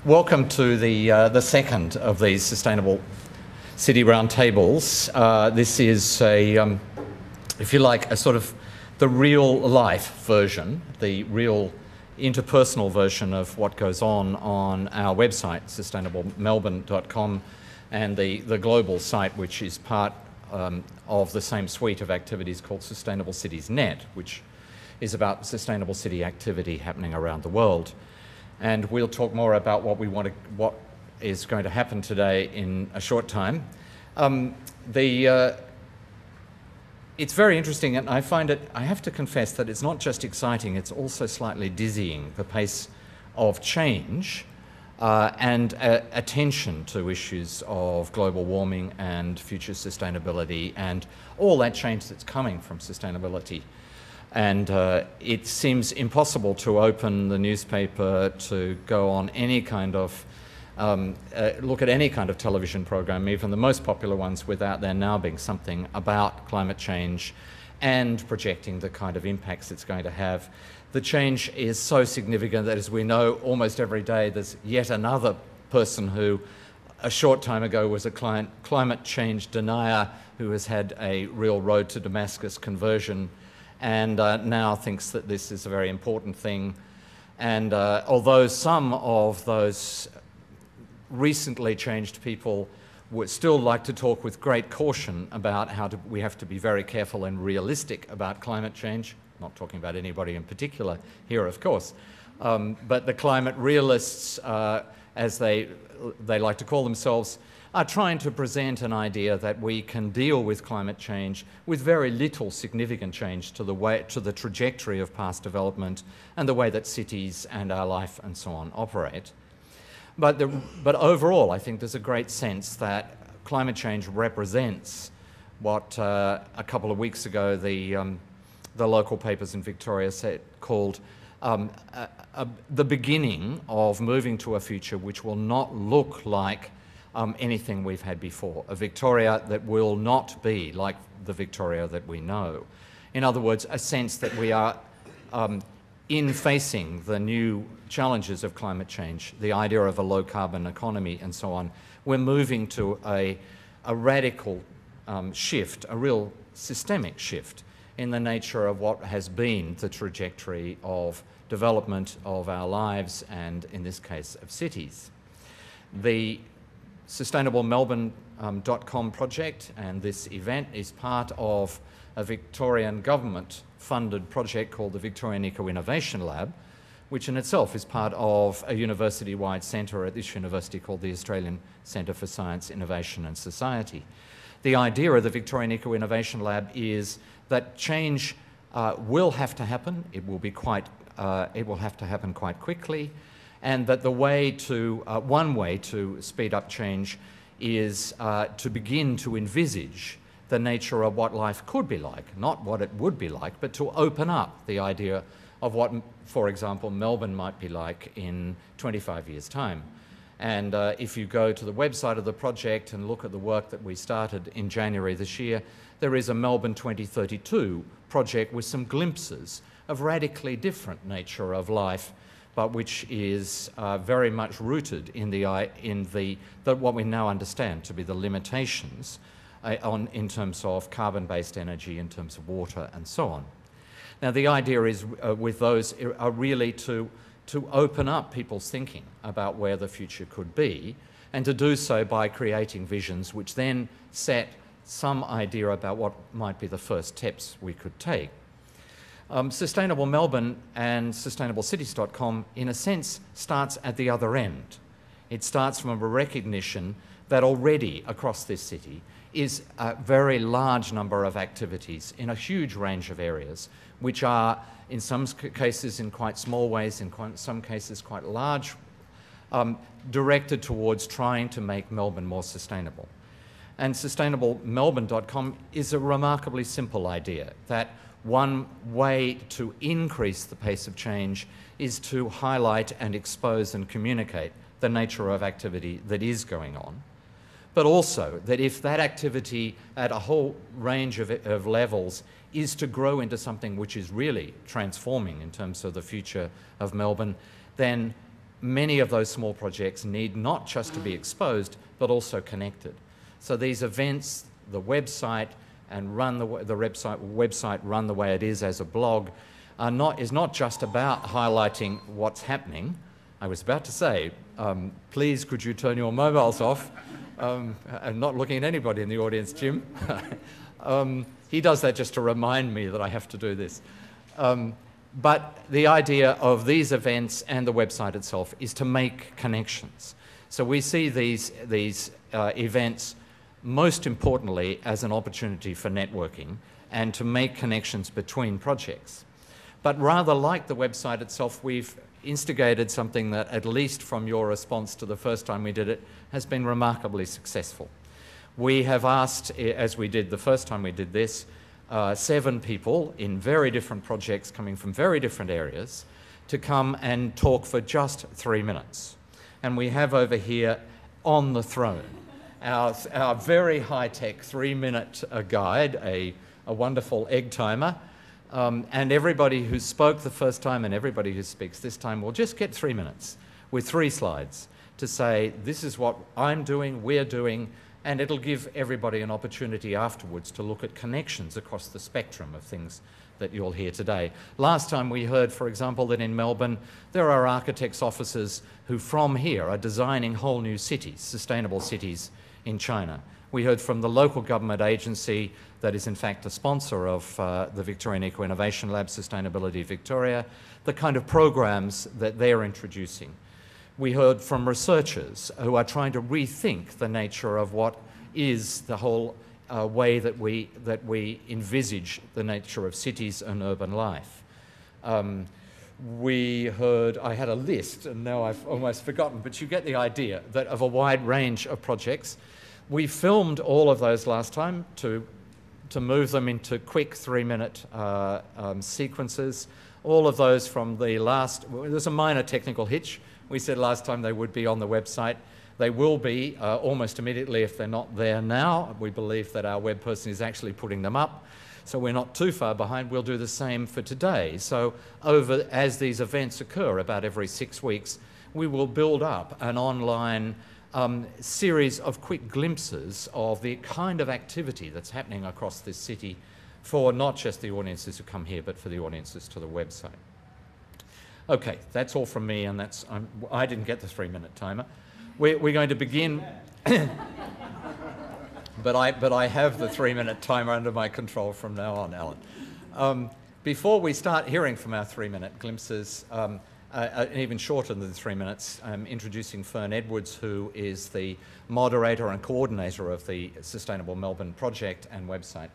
Welcome to the second of these Sustainable City Roundtables. This is a, if you like, a sort of the real life version, the real interpersonal version of what goes on our website, sustainablemelbourne.com, and the global site, which is part of the same suite of activities called Sustainable Cities Net, which is about sustainable city activity happening around the world. And we'll talk more about what is going to happen today in a short time. It's very interesting, and I find it, I have to confess that it's not just exciting, it's also slightly dizzying, the pace of change and attention to issues of global warming and future sustainability and all that change that's coming from sustainability. And it seems impossible to open the newspaper, to go on any kind of, look at any kind of television program, even the most popular ones, without there now being something about climate change and projecting the kind of impacts it's going to have. The change is so significant that, as we know, almost every day there's yet another person who a short time ago was a climate change denier who has had a real road to Damascus conversion, and now thinks that this is a very important thing. And although some of those recently changed people would still like to talk with great caution about how we have to be very careful and realistic about climate change, not talking about anybody in particular here, of course, but the climate realists, as they like to call themselves, are trying to present an idea that we can deal with climate change with very little significant change to the trajectory of past development and the way that cities and our life and so on operate. But overall, I think there's a great sense that climate change represents what a couple of weeks ago the local papers in Victoria called the beginning of moving to a future which will not look like anything we've had before, a Victoria that will not be like the Victoria that we know. In other words, a sense that we are in facing the new challenges of climate change, the idea of a low-carbon economy and so on. We're moving to a radical shift, a real systemic shift in the nature of what has been the trajectory of development of our lives and, in this case, of cities. The sustainablemelbourne.com project and this event is part of a Victorian government-funded project called the Victorian Eco-Innovation Lab, which in itself is part of a university-wide centre at this university called the Australian Centre for Science, Innovation and Society. The idea of the Victorian Eco-Innovation Lab is that change will have to happen. It will have to happen quite quickly, and that the way to, one way to speed up change is to begin to envisage the nature of what life could be like, not what it would be like, but to open up the idea of what, for example, Melbourne might be like in 25 years' time. And if you go to the website of the project and look at the work that we started in January this year, there is a Melbourne 2032 project with some glimpses of radically different nature of life, but which is very much rooted in what we now understand to be the limitations in terms of carbon-based energy, in terms of water, and so on. Now, the idea is with those are really to open up people's thinking about where the future could be, and to do so by creating visions which then set some idea about what might be the first steps we could take. Sustainable Melbourne and sustainablecities.com, in a sense, starts at the other end. It starts from a recognition that already across this city is a very large number of activities in a huge range of areas, which are, in some cases, in quite small ways, in some cases quite large, directed towards trying to make Melbourne more sustainable. And sustainablemelbourne.com is a remarkably simple idea that one way to increase the pace of change is to highlight and expose and communicate the nature of activity that is going on, but also that if that activity at a whole range of levels is to grow into something which is really transforming in terms of the future of Melbourne, then many of those small projects need not just to be exposed, but also connected. So these events, the website, and run the website run the way it is as a blog, is not just about highlighting what's happening. I was about to say, please could you turn your mobiles off? I'm not looking at anybody in the audience, Jim. He does that just to remind me that I have to do this. But the idea of these events and the website itself is to make connections. So we see these events most importantly as an opportunity for networking and to make connections between projects. But rather like the website itself, we've instigated something that, at least from your response to the first time we did it, has been remarkably successful. We have asked, as we did the first time we did this, 7 people in very different projects coming from very different areas to come and talk for just 3 minutes. And we have over here on the throne our very high-tech 3-minute guide, a wonderful egg timer, and everybody who spoke the first time and everybody who speaks this time will just get 3 minutes with 3 slides to say, this is what I'm doing, we're doing, and it'll give everybody an opportunity afterwards to look at connections across the spectrum of things that you'll hear today. Last time we heard, for example, that in Melbourne there are architects' offices who from here are designing whole new cities, sustainable cities in China. We heard from the local government agency that is in fact a sponsor of the Victorian Eco-Innovation Lab, Sustainability Victoria, the kind of programs that they're introducing. We heard from researchers who are trying to rethink the nature of what is the whole way that we envisage the nature of cities and urban life. We heard, I had a list and now I've almost forgotten, but you get the idea that of a wide range of projects. We filmed all of those last time to move them into quick 3-minute sequences. All of those from the last, there's a minor technical hitch. We said last time they would be on the website. They will be almost immediately if they're not there now. We believe that our web person is actually putting them up, so we're not too far behind. We'll do the same for today. So as these events occur about every 6 weeks, we will build up an online series of quick glimpses of the kind of activity that's happening across this city for not just the audiences who come here, but for the audiences to the website. Okay, that's all from me, and I didn't get the 3-minute timer. We're going to begin, but I have the 3-minute timer under my control from now on, Alan. Before we start hearing from our 3-minute glimpses, even shorter than 3 minutes, I'm introducing Fern Edwards, who is the moderator and coordinator of the Sustainable Melbourne project and website.